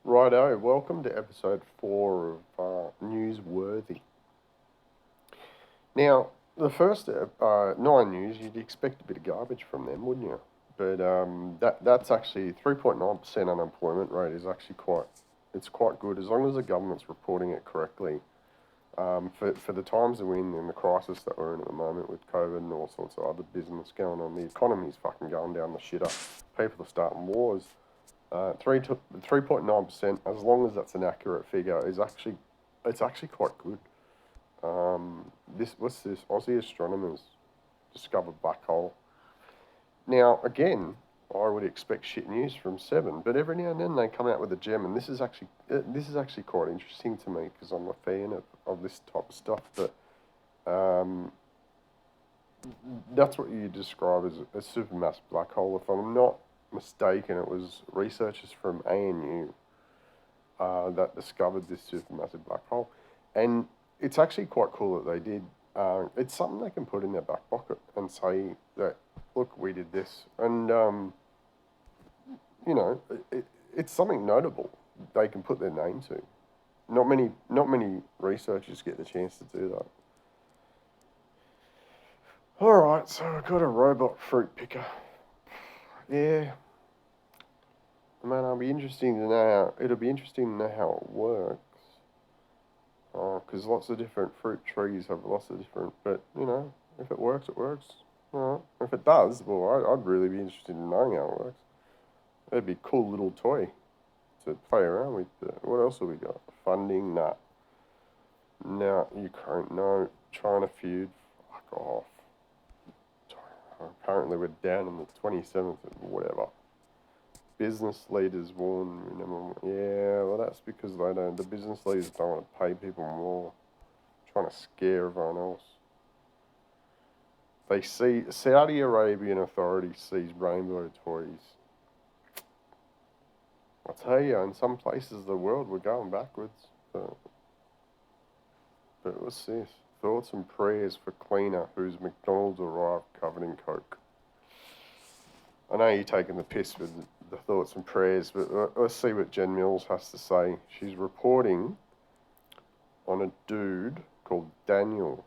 Righto, welcome to episode 4 of Newsworthy. Now, the first 9 news, you'd expect a bit of garbage from them, wouldn't you? But that's actually 3.9% unemployment rate is actually quite good as long as the government's reporting it correctly. For the times that we're in the crisis that we're in at the moment with COVID and all sorts of other business going on, the economy's fucking going down the shitter. People are starting wars. 3.9%, as long as that's an accurate figure, it's actually quite good. What's this? Aussie astronomers discovered black hole. Now, again, I would expect shit news from Seven, but every now and then they come out with a gem, and this is actually quite interesting to me because I'm a fan of this type of stuff. But that's what you describe as a supermassive black hole. If I'm not mistaken, it was researchers from ANU that discovered this supermassive black hole, and it's actually quite cool that they did. It's something they can put in their back pocket and say that, look, we did this, and it's something notable they can put their name to. Not many researchers get the chance to do that. All right, so I've got a robot fruit picker. Yeah. Man, it'll be interesting to know how it works. Because lots of different fruit trees have lots of different, but if it works, it works. If it does, well, I'd really be interested in knowing how it works. That'd be a cool little toy to play around with. What else have we got? Funding, nah. No, Ukraine, no. China feud, fuck off. Apparently we're down on the 27th or whatever. Business leaders warn, yeah, well that's because the business leaders don't want to pay people more. Trying to scare everyone else. They see, Saudi Arabian authorities seize rainbow toys. I tell you, in some places of the world we're going backwards. But what's this? Thoughts and prayers for cleaner whose McDonald's arrived covered in coke. I know you're taking the piss with the thoughts and prayers, but let's see what Jen Mills has to say. She's reporting on a dude called Daniel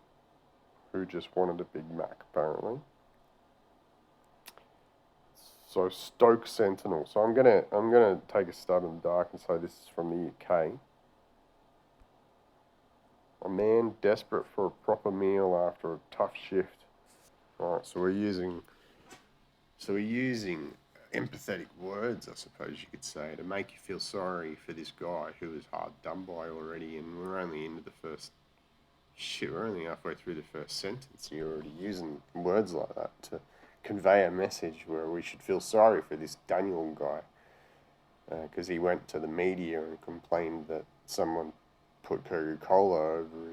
who just wanted a Big Mac, apparently. So Stoke Sentinel. So I'm gonna take a stab in the dark and say this is from the UK. A man desperate for a proper meal after a tough shift. Alright, so we're using empathetic words, I suppose you could say, to make you feel sorry for this guy who was hard done by already, and we're only halfway through the first sentence, and you're already using words like that to convey a message where we should feel sorry for this Daniel guy, because he went to the media and complained that someone put Coca-Cola over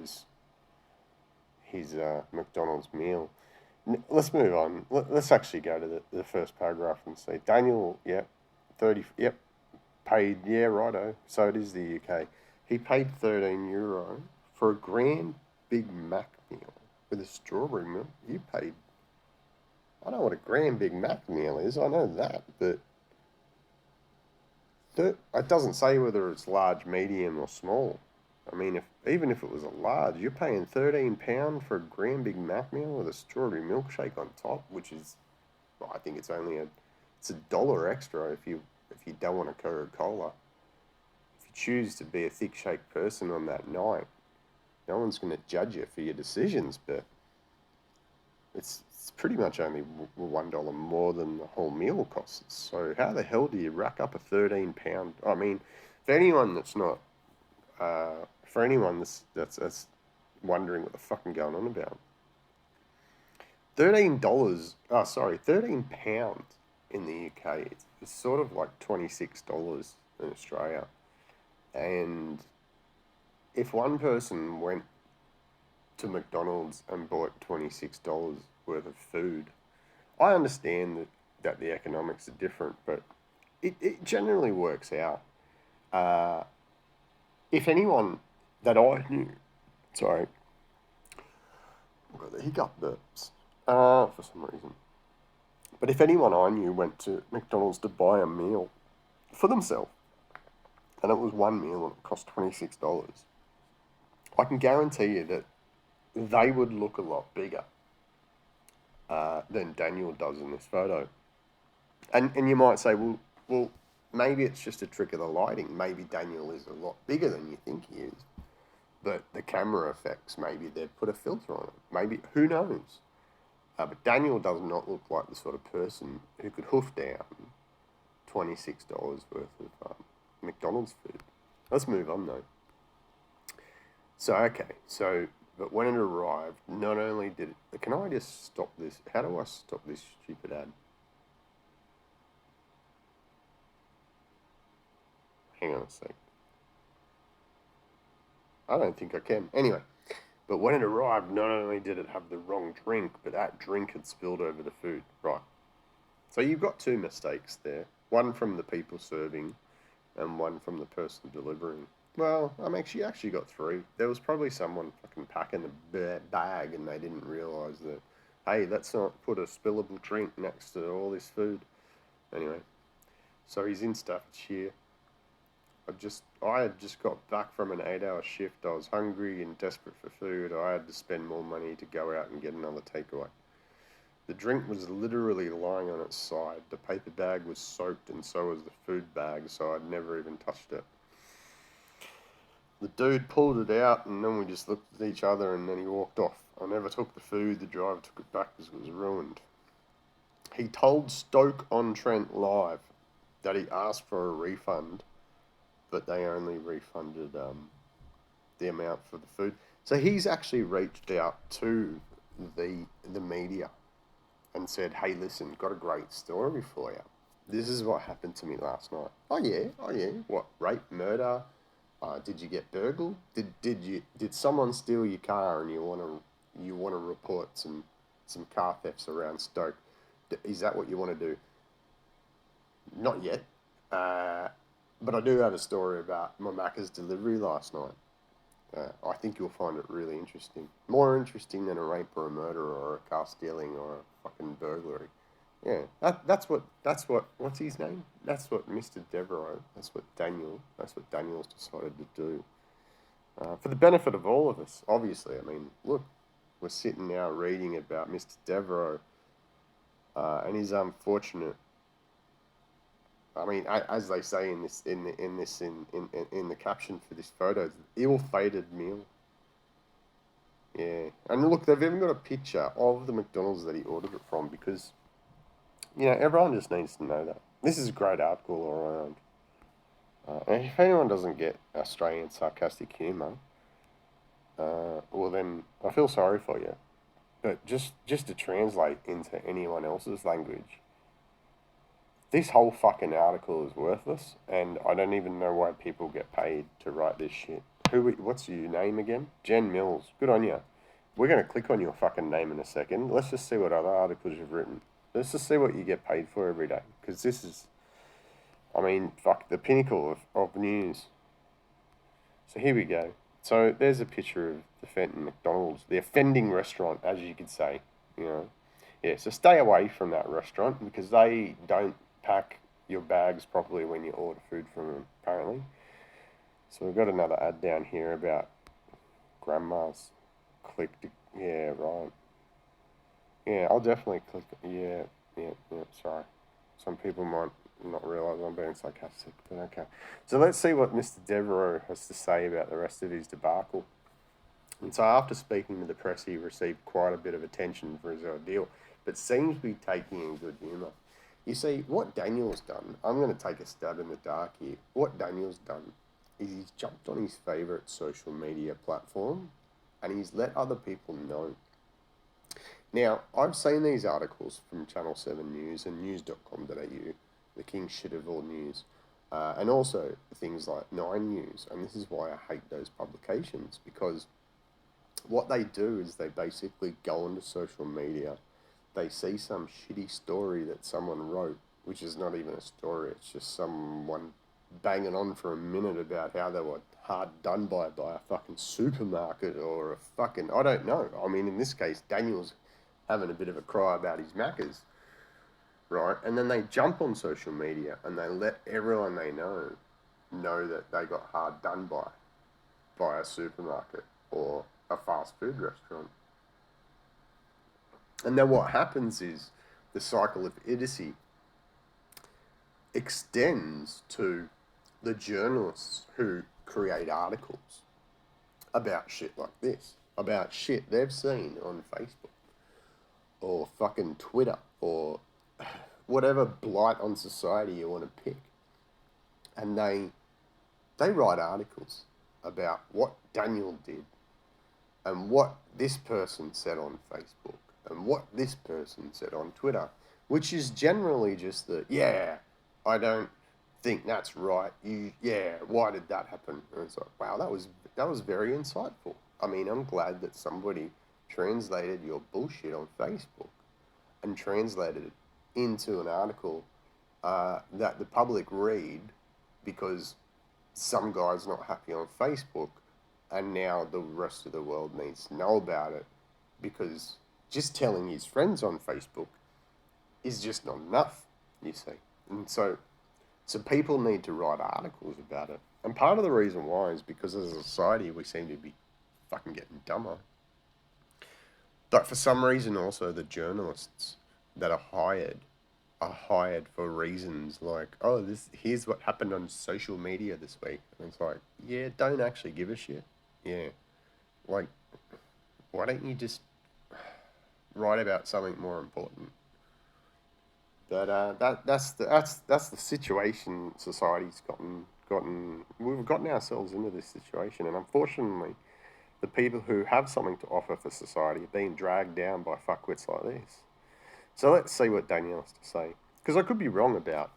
his McDonald's meal. Let's move on. Let's actually go to the first paragraph and see. Daniel, paid, righto. So it is the UK. He paid €13 for a grand Big Mac meal with a strawberry milk. You paid. I know what a grand Big Mac meal is. I know that, but it doesn't say whether it's large, medium, or small. I mean, even if it was a large, you're paying £13 for a grand Big Mac meal with a strawberry milkshake on top, which is, well, I think it's a dollar extra if you don't want a Coca-Cola. If you choose to be a thick-shaped person on that night, no one's going to judge you for your decisions, but it's pretty much only $1 more than the whole meal costs. So how the hell do you rack up a £13? I mean, for anyone that's not. For anyone that's wondering what the fucking going on about, £13 in the UK. It's sort of like $26 in Australia. And if one person went to McDonald's and bought $26 worth of food, I understand that the economics are different, but it generally works out. If anyone that I knew, sorry, I've got the hiccup burps for some reason. But if anyone I knew went to McDonald's to buy a meal for themselves, and it was one meal and it cost $26. I can guarantee you that they would look a lot bigger than Daniel does in this photo. And you might say, well, maybe it's just a trick of the lighting. Maybe Daniel is a lot bigger than you think he is. But the camera effects, maybe they've put a filter on it. Maybe, who knows? But Daniel does not look like the sort of person who could hoof down $26 worth of McDonald's food. Let's move on though. But when it arrived, not only did it, can I just stop this? How do I stop this stupid ad? Hang on a sec. I don't think I can. Anyway, but when it arrived, not only did it have the wrong drink, but that drink had spilled over the food. Right. So you've got two mistakes there. One from the people serving and one from the person delivering. Well, you actually got three. There was probably someone fucking packing the bag and they didn't realise that, hey, let's not put a spillable drink next to all this food. Anyway, so he's in Staffordshire. I had just got back from an 8-hour shift. I was hungry and desperate for food. I had to spend more money to go out and get another takeaway. The drink was literally lying on its side. The paper bag was soaked and so was the food bag, so I'd never even touched it. The dude pulled it out and then we just looked at each other and then he walked off. I never took the food. The driver took it back because it was ruined. He told Stoke-on-Trent Live that he asked for a refund, but they only refunded the amount for the food. So he's actually reached out to the media and said, hey, listen, got a great story for you. This is what happened to me last night. Oh yeah. What, rape, murder? Did you get burgled? Did someone steal your car and you want to report some car thefts around Stoke? Is that what you want to do? Not yet. But I do have a story about my Macca's delivery last night. I think you'll find it really interesting. More interesting than a rape or a murder or a car stealing or a fucking burglary. Yeah, what's his name? That's what Mr. Devereaux, that's what Daniel's decided to do. For the benefit of all of us, obviously. I mean, look, we're sitting now reading about Mr. Devereaux and his unfortunate, I mean, as they say in the caption for this photo, ill-fated meal. Yeah, and look, they've even got a picture of the McDonald's that he ordered it from because, everyone just needs to know that. This is a great article all around. And if anyone doesn't get Australian sarcastic humour, well then I feel sorry for you. But just to translate into anyone else's language, this whole fucking article is worthless, and I don't even know why people get paid to write this shit. What's your name again? Jen Mills. Good on you. We're going to click on your fucking name in a second. Let's just see what other articles you've written. Let's just see what you get paid for every day. Because this is, the pinnacle of news. So here we go. So there's a picture of the Fenton McDonald's, the offending restaurant, as you could say. Yeah, so stay away from that restaurant because they don't pack your bags properly when you order food from them, apparently. So we've got another ad down here about grandma's yeah, right. Yeah, I'll definitely click, yeah, sorry. Some people might not realise I'm being sarcastic, but okay. So let's see what Mr. Devereaux has to say about the rest of his debacle. And so after speaking to the press, he received quite a bit of attention for his ordeal, but seems to be taking in good humour. You see, what Daniel's done, I'm going to take a stab in the dark here. What Daniel's done is he's jumped on his favourite social media platform and he's let other people know. Now, I've seen these articles from Channel 7 News and news.com.au, the king shit of all news, and also things like 9 News, and this is why I hate those publications, because what they do is they basically go onto social media, they see some shitty story that someone wrote, which is not even a story, it's just someone banging on for a minute about how they were hard done by a fucking supermarket or a fucking, I don't know. I mean, in this case, Daniel's having a bit of a cry about his Maccas, right? And then they jump on social media and they let everyone they know know that they got hard done by a supermarket or a fast food restaurant. And then what happens is the cycle of idiocy extends to the journalists who create articles about shit like this, about shit they've seen on Facebook or fucking Twitter or whatever blight on society you want to pick. And they write articles about what Daniel did and what this person said on Facebook and what this person said on Twitter, which is generally just yeah, I don't think that's right. Why did that happen? And it's like, wow, that was very insightful. I mean, I'm glad that somebody translated your bullshit on Facebook and translated it into an article that the public read because some guy's not happy on Facebook and now the rest of the world needs to know about it because just telling his friends on Facebook is just not enough, you see. And so people need to write articles about it. And part of the reason why is because as a society we seem to be fucking getting dumber. But for some reason also the journalists that are hired for reasons like, oh, here's what happened on social media this week. And it's like, yeah, don't actually give a shit. Yeah. Like, why don't you just write about something more important? But that's the situation society's gotten. We've gotten ourselves into this situation, and unfortunately, the people who have something to offer for society are being dragged down by fuckwits like this. So let's see what Daniel has to say, because I could be wrong about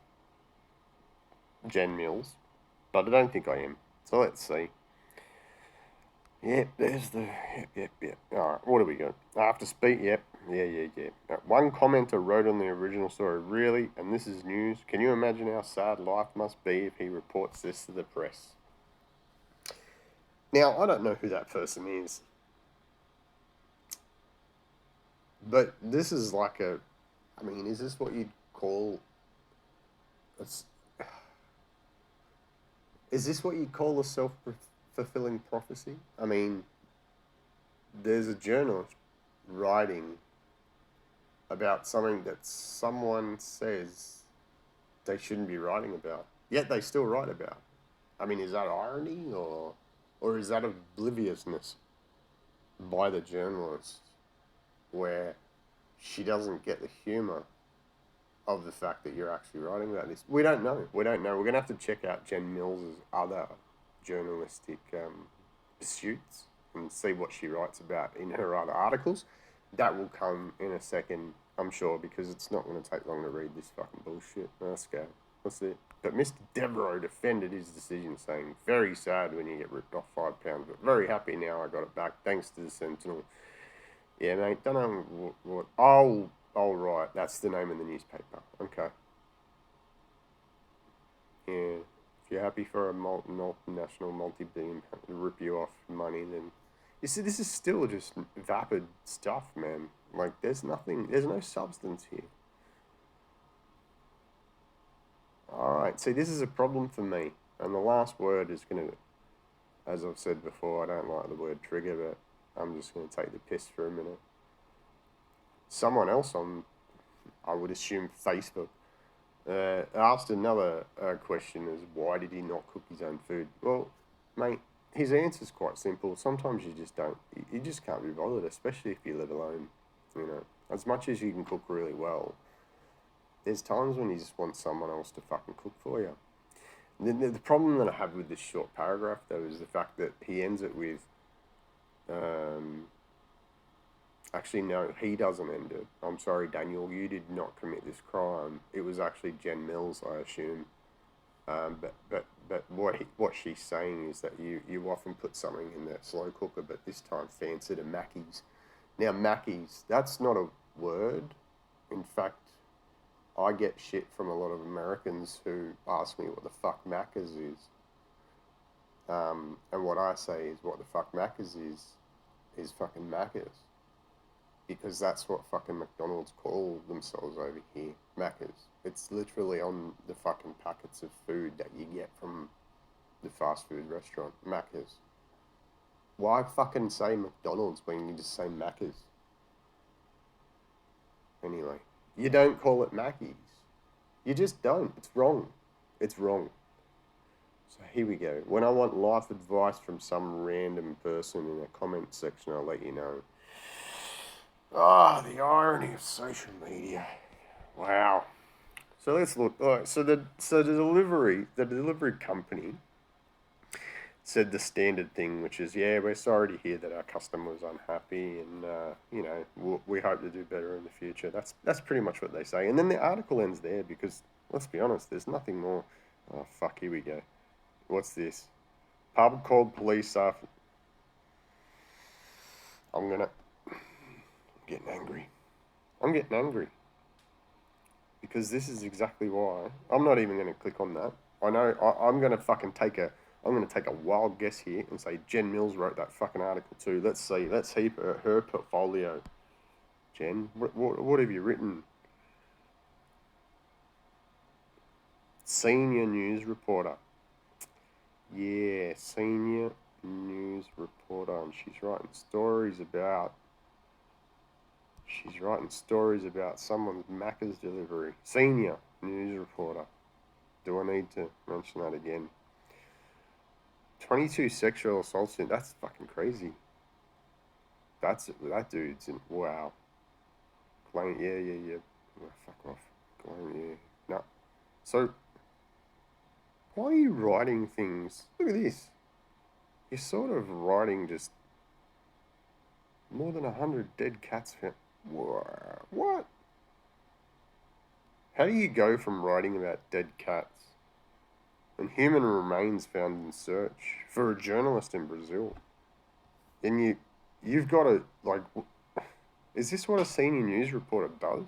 Jen Mills, but I don't think I am. So let's see. Yep, there's the. Yep. Alright, what do we got? After speak, yep. Yeah. One commenter wrote on the original story, really, and this is news. Can you imagine how sad life must be if he reports this to the press? Now, I don't know who that person is. But this is like I mean, is this what you'd call. Is this what you'd call a self-fulfilling prophecy? I mean, there's a journalist writing about something that someone says they shouldn't be writing about, yet they still write about. I mean, is that irony or is that obliviousness by the journalist where she doesn't get the humour of the fact that you're actually writing about this? We don't know. We're going to have to check out Jen Mills' other journalistic pursuits and see what she writes about in her other articles. That will come in a second, I'm sure, because it's not going to take long to read this fucking bullshit. Let's go. That's it. But Mr. Devereaux defended his decision, saying, very sad when you get ripped off £5, but very happy now I got it back, thanks to the Sentinel. Yeah, mate, don't know what. Oh, right, that's the name of the newspaper. Okay. Yeah. If you're happy for a multinational, multi-billion to rip you off money, then... You see, this is still just vapid stuff, man. Like, there's no substance here. Alright, see, this is a problem for me. And the last word is going to, as I've said before, I don't like the word trigger, but I'm just going to take the piss for a minute. Someone else on, I would assume, Facebook, asked another question as why did he not cook his own food? Well, mate, his answer's quite simple. Sometimes you just can't be bothered, especially if you live alone. You know, as much as you can cook really well, there's times when you just want someone else to fucking cook for you. The problem that I have with this short paragraph, though, is the fact that he ends it with, actually, no, he doesn't end it. I'm sorry, Daniel, you did not commit this crime. It was actually Jen Mills, I assume. But what she's saying is that you often put something in that slow cooker, but this time fancy to Macca's. Now, Macca's, that's not a word. In fact, I get shit from a lot of Americans who ask me what the fuck Macca's is. And what I say is what the fuck Macca's is fucking Macca's. Because that's what fucking McDonald's call themselves over here, Macca's. It's literally on the fucking packets of food that you get from The fast food restaurant, Macca's. Why fucking say McDonald's when you just say Macca's? Anyway, you don't call it Mackey's. You just don't. It's wrong. It's wrong. So here we go. When I want life advice from some random person in a comment section, I'll let you know. Ah, the irony of social media. Wow. So let's look. All right, so the delivery company said the standard thing, which is, yeah, we're sorry to hear that our customer was unhappy, and we hope to do better in the future. That's pretty much what they say, and then the article ends there because let's be honest, there's nothing more. Oh fuck, here we go. What's this? Pub called police after. I'm getting angry. I'm getting angry because this is exactly why. I'm not even going to click on that. I know I'm going to fucking take a wild guess here and say Jen Mills wrote that fucking article too. Let's see. Let's heap her portfolio. Jen, what have you written? Senior news reporter. Yeah, senior news reporter, and she's writing stories about someone's Macca's delivery. Senior news reporter. Do I need to mention that again? 22 sexual assaults. That's fucking crazy. That dude's in. Wow. Yeah. Oh, fuck off. Yeah. No. So, why are you writing things? Look at this. You're sort of writing just more than 100 dead cats. What? How do you go from writing about dead cats and human remains found in search for a journalist in Brazil? And you've got to, like, is this what a senior news reporter does?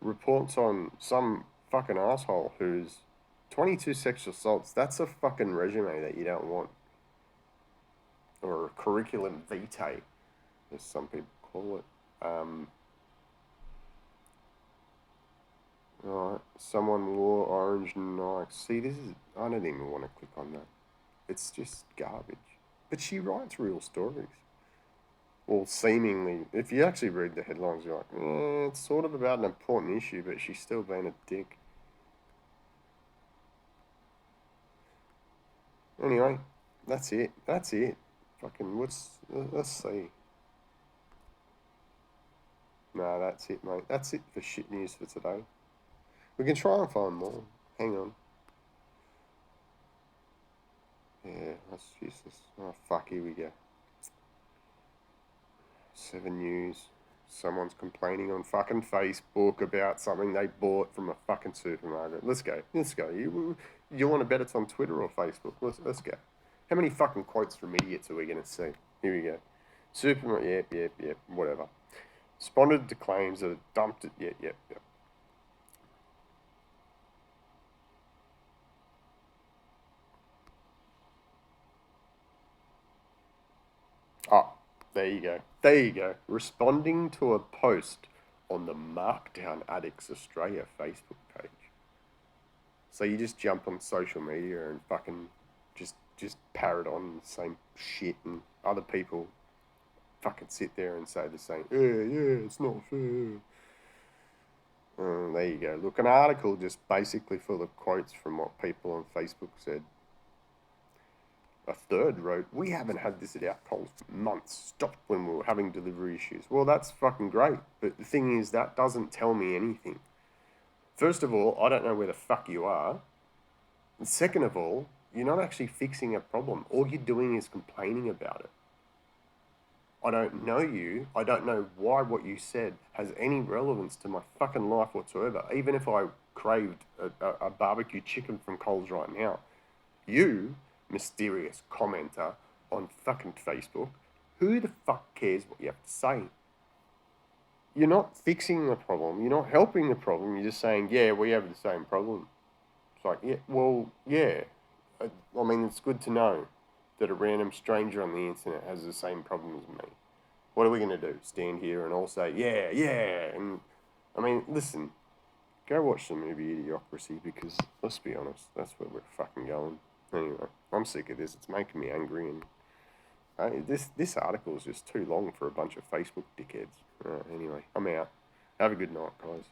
Reports on some fucking asshole who's 22 sexual assaults. That's a fucking resume that you don't want. Or a curriculum vitae, as some people call it. Alright, someone wore orange Nike. See, I don't even want to click on that. It's just garbage. But she writes real stories. Well, seemingly, if you actually read the headlines, you're like, it's sort of about an important issue, but she's still being a dick. Anyway, that's it. Fucking, let's see. No, that's it, mate. That's it for shit news for today. We can try and find more. Hang on. Yeah, that's useless. Oh, fuck, here we go. 7 News. Someone's complaining on fucking Facebook about something they bought from a fucking supermarket. Let's go. You want to bet it's on Twitter or Facebook? Let's go. How many fucking quotes from idiots are we going to see? Here we go. Supermarket, yep, whatever. Responded to claims that it dumped it, yep. Oh, there you go. Responding to a post on the Markdown Addicts Australia Facebook page. So you just jump on social media and fucking just parrot on the same shit, and other people fucking sit there and say the same. Yeah, it's not fair. There you go. Look, an article just basically full of quotes from what people on Facebook said. A third wrote, we haven't had this at our Coles for months. Stopped when we were having delivery issues. Well, that's fucking great. But the thing is, that doesn't tell me anything. First of all, I don't know where the fuck you are. And second of all, you're not actually fixing a problem. All you're doing is complaining about it. I don't know you. I don't know why what you said has any relevance to my fucking life whatsoever. Even if I craved a barbecue chicken from Coles right now. You, mysterious commenter on fucking Facebook, who the fuck cares what you have to say? You're not fixing the problem. You're not helping the problem. You're just saying, yeah, we have the same problem. It's like, yeah, well, yeah. I mean, it's good to know that a random stranger on the internet has the same problem as me. What are we going to do? Stand here and all say, yeah. And, I mean, listen, go watch the movie Idiocracy because, let's be honest, that's where we're fucking going. Anyway, I'm sick of this. It's making me angry, and this article is just too long for a bunch of Facebook dickheads. Anyway, I'm out. Have a good night, guys.